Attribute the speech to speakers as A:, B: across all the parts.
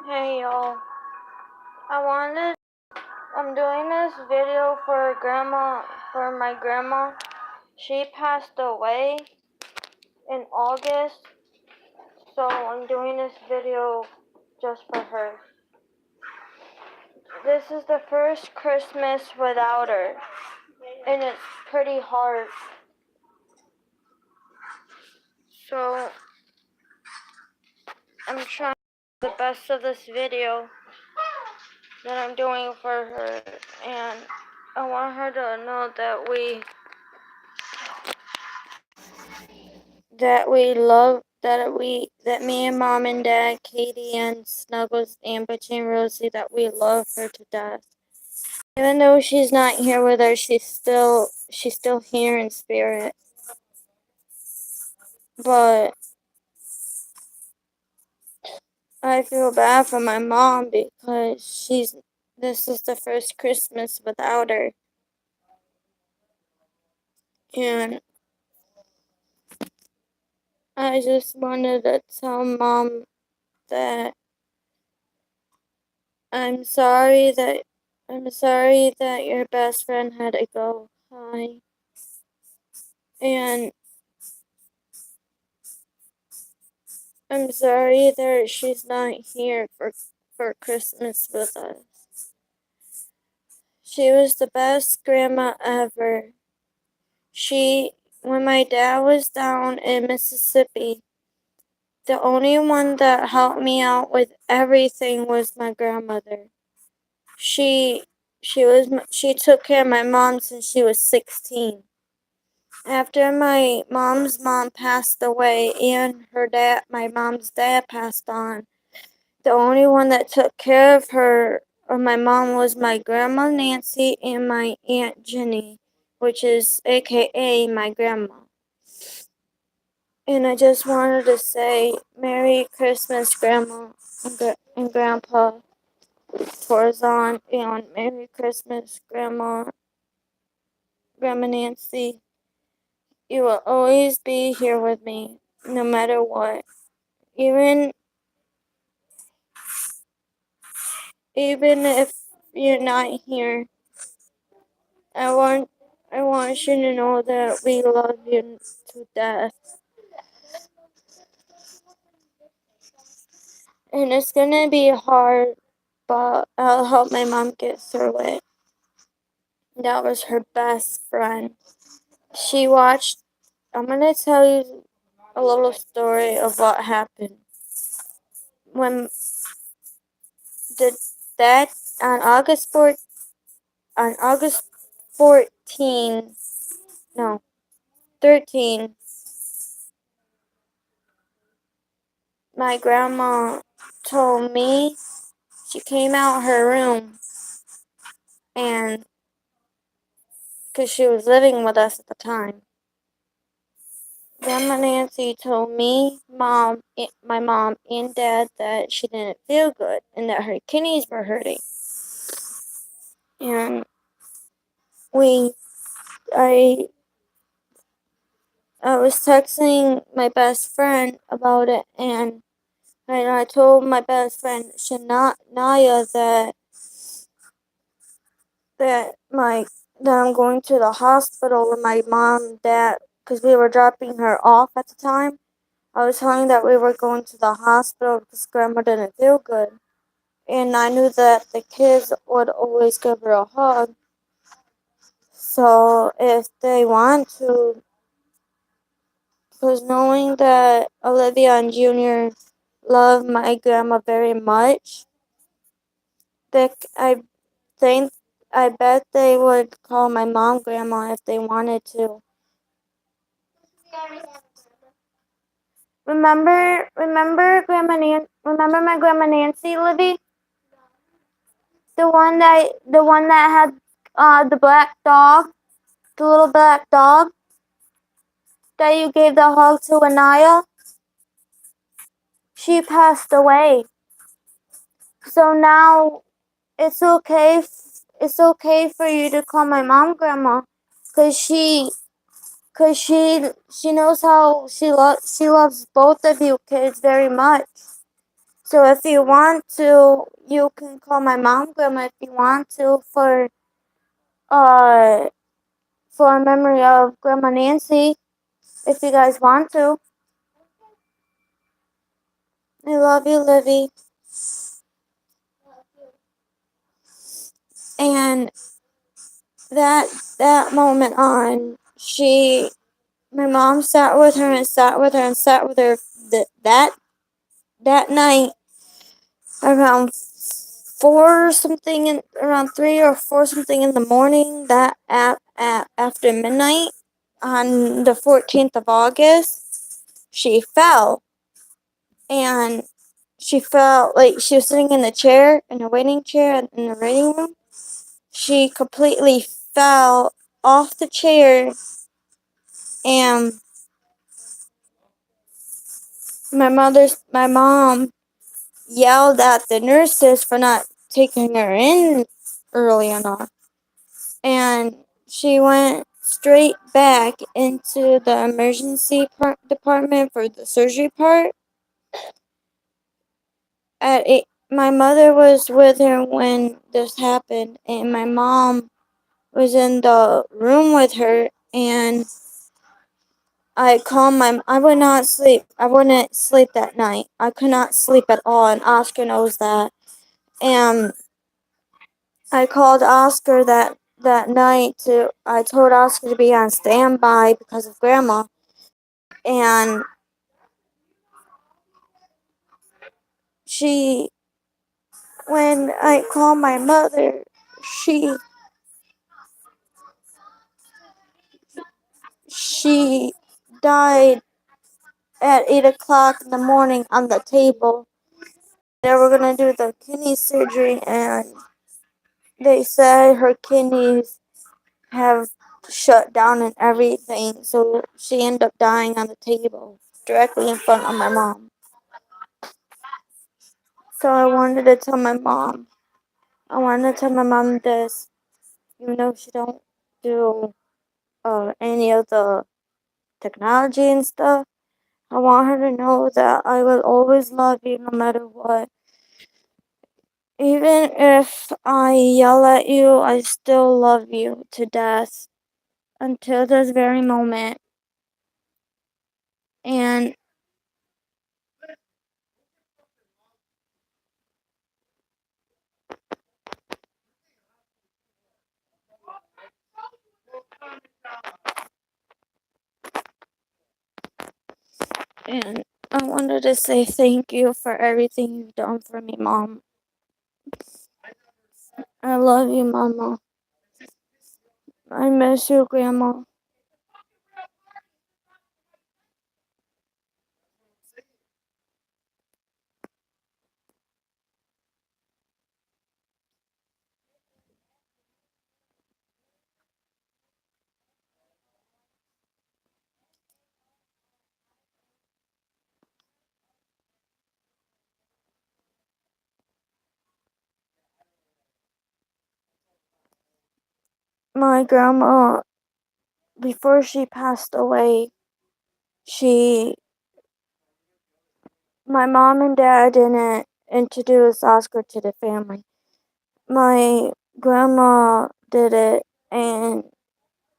A: Hey y'all, I'm doing this video for my grandma. She passed away in August, so I'm doing this video just for her. This is the first Christmas without her, and it's pretty hard. So I'm trying the best of this video that I'm doing for her, and I want her to know that me and mom and dad, Katie and Snuggles, Amber and Rosie, that we love her to death. Even though she's not here with us, she's still here in spirit. But I feel bad for my mom because this is the first Christmas without her. And I just wanted to tell mom that I'm sorry that your best friend had to go. Hi. And I'm sorry that she's not here for Christmas with us. She was the best grandma ever. When my dad was down in Mississippi, the only one that helped me out with everything was my grandmother. She she took care of my mom since she was 16. After my mom's mom passed away and my mom's dad passed on, the only one that took care of her or my mom was my grandma Nancy and my aunt Jenny, which is AKA my grandma. And I just wanted to say Merry Christmas, Grandma and Grandpa Torzon, and Merry Christmas, Grandma Nancy. You will always be here with me, no matter what. Even if you're not here, I want you to know that we love you to death. And it's gonna be hard, but I'll help my mom get through it. That was her best friend. I'm gonna tell you a little story of what happened. When did that on August 14, no, 13, my grandma told me she came out her room and because she was living with us at the time. Grandma Nancy told me, my mom and dad that she didn't feel good and that her kidneys were hurting. And I was texting my best friend about it, and I told my best friend Naya that I'm going to the hospital with my mom and dad because we were dropping her off at the time. I was telling that we were going to the hospital because grandma didn't feel good. And I knew that the kids would always give her a hug. So if they want to, because knowing that Olivia and Junior love my grandma very much, I think I bet they would call my mom grandma if they wanted to. Remember my grandma Nancy, Libby? The one that had the black dog, the little black dog that you gave the hug to Anaya. She passed away. So now it's okay. It's okay for you to call my mom grandma, cause she knows how she loves both of you kids very much. So if you want to, you can call my mom grandma if you want to uh for a memory of Grandma Nancy if you guys want to. I love you, Livy. And that that moment on, my mom sat with her and sat with her and sat with her that night around around 3 or 4 something in the morning, that after midnight on the 14th of August, she fell. And she felt like she was sitting in the chair, in a waiting chair in the waiting room. She completely fell off the chair, and my mom yelled at the nurses for not taking her in early enough. And she went straight back into the emergency department for the surgery part. My mother was with her when this happened, and my mom was in the room with her, and I would not sleep. I wouldn't sleep that night. I could not sleep at all, and Oscar knows that. And I called Oscar that night I told Oscar to be on standby because of Grandma. And she, when I called my mother, she she died at 8 o'clock in the morning on the table. They were gonna do the kidney surgery, and they said her kidneys have shut down and everything, so she ended up dying on the table directly in front of my mom. So I wanted to tell my mom. I wanted to tell my mom this, even though she don't do any of the technology and stuff. I want her to know that I will always love you no matter what. Even if I yell at you, I still love you to death until this very moment. And and I wanted to say thank you for everything you've done for me, Mom. I love you, Mama. I miss you, Grandma. My grandma, before she passed away, she, my mom and dad didn't introduce Oscar to the family. My grandma did it, and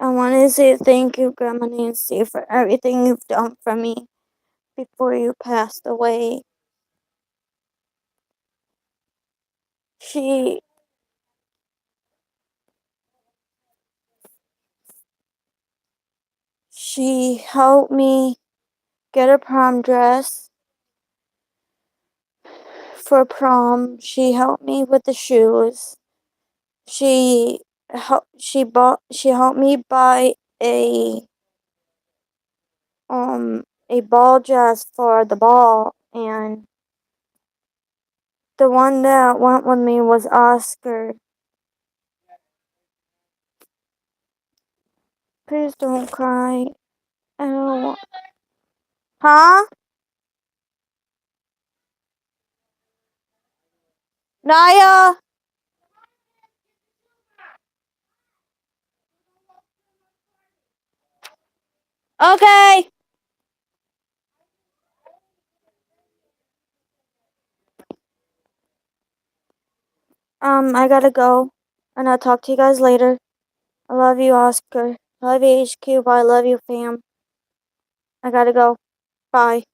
A: I want to say thank you, Grandma Nancy, for everything you've done for me before you passed away. She she helped me get a prom dress for prom. She helped me with the shoes. She helped me buy a ball dress for the ball, and the one that went with me was Oscar. Please don't cry. I don't want. Huh? Naya? Okay. I gotta go, and I'll talk to you guys later. I love you, Oscar. I love you, HQ. I love you, fam. I gotta go. Bye.